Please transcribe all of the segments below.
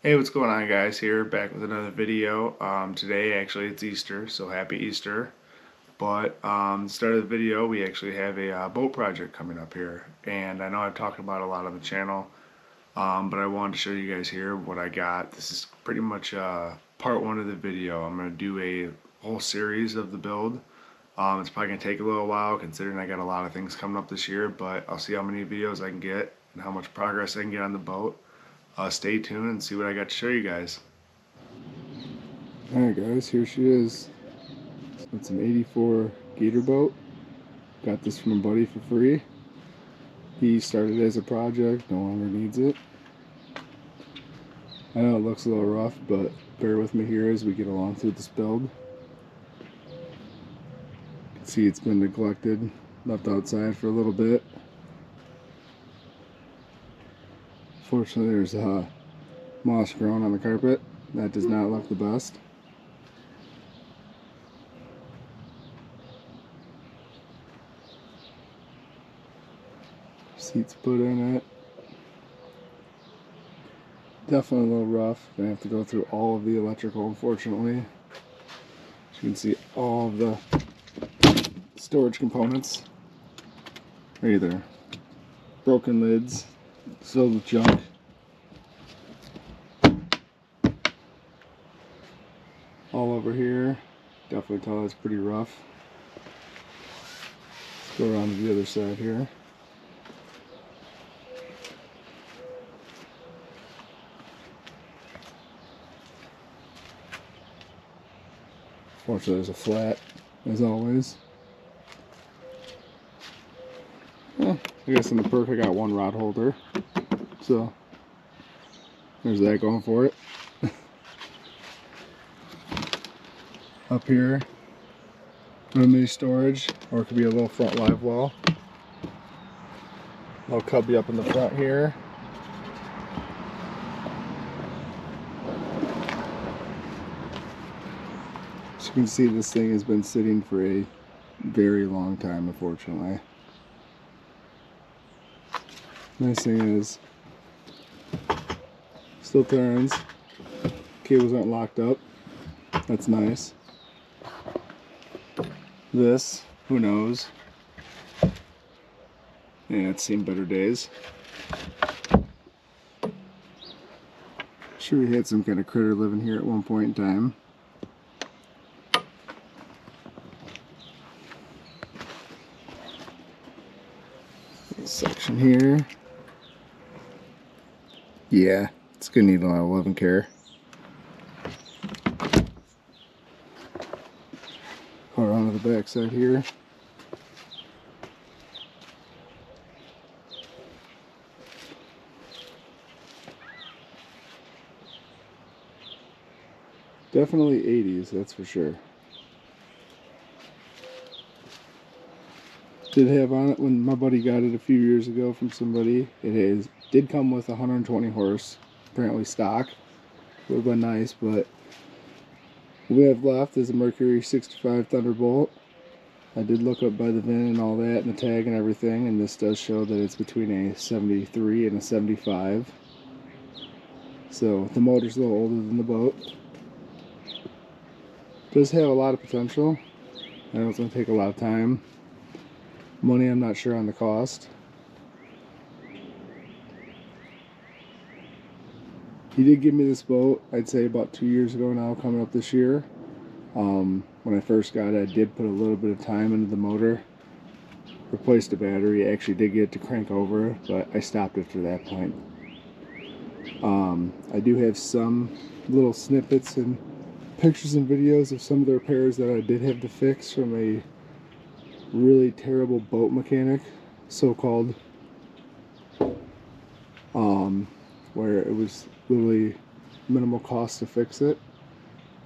Hey, what's going on, guys? Here back with another video. Today actually it's Easter, so happy Easter. But the start of the video, we actually have a boat project coming up here, and I know I've talked about it a lot on the channel, but I wanted to show you guys here what I got. This is pretty much part one of the video. I'm going to do a whole series of the build. It's probably going to take a little while considering I got a lot of things coming up this year, but I'll see how many videos I can get and how much progress I can get on the boat. Stay tuned and see what I got to show you guys. Alright guys, here she is. It's an 84 Gator boat. Got this from a buddy for free. He started as a project, no longer needs it. I know it looks a little rough, but bear with me here as we get along through this build. You can see it's been neglected, left outside for a little bit. Fortunately, there's moss growing on the carpet. That does not look the best. Seats put in it. Definitely a little rough. Gonna have to go through all of the electrical, unfortunately. As you can see, all of the storage components are either broken lids, filled with junk. All over here. Definitely tell it's pretty rough. Let's go around to the other side here. Fortunately, there's a flat, as always. I guess in the perk I got one rod holder, so there's that going for it. Up here, mini storage, or it could be a little front live well. Little cubby up in the front here. As you can see, this thing has been sitting for a very long time, unfortunately. Nice thing is, still turns. Cables aren't locked up. That's nice. This, who knows? Yeah, it's seen better days. Sure, we had some kind of critter living here at one point in time. This section here. Yeah, it's gonna need a lot of love and care. Go around to the back side here. Definitely 80s, that's for sure. Did have on it when my buddy got it a few years ago from somebody. It did come with 120 horse, apparently stock. Would have been nice, but what we have left is a Mercury 65 Thunderbolt. I did look up by the VIN and all that and the tag and everything, and this does show that it's between a 73 and a 75. So the motor's a little older than the boat. Does have a lot of potential. I know it's going to take a lot of time. Money, I'm not sure on the cost. He did give me this boat, I'd say about 2 years ago now, coming up this year. When I first got it, I did put a little bit of time into the motor. Replaced the battery. I actually did get it to crank over, but I stopped after that point. I do have some little snippets and pictures and videos of some of the repairs that I did have to fix from a really terrible boat mechanic, so-called, where it was literally minimal cost to fix it,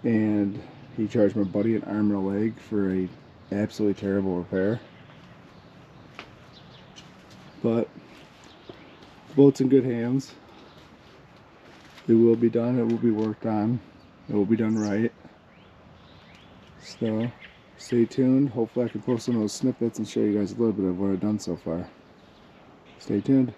and he charged my buddy an arm and a leg for a absolutely terrible repair. But the boat's in good hands. It will be done, it will be worked on, it will be done right. So stay tuned. Hopefully I can post some of those snippets and show you guys a little bit of what I've done so far. Stay tuned.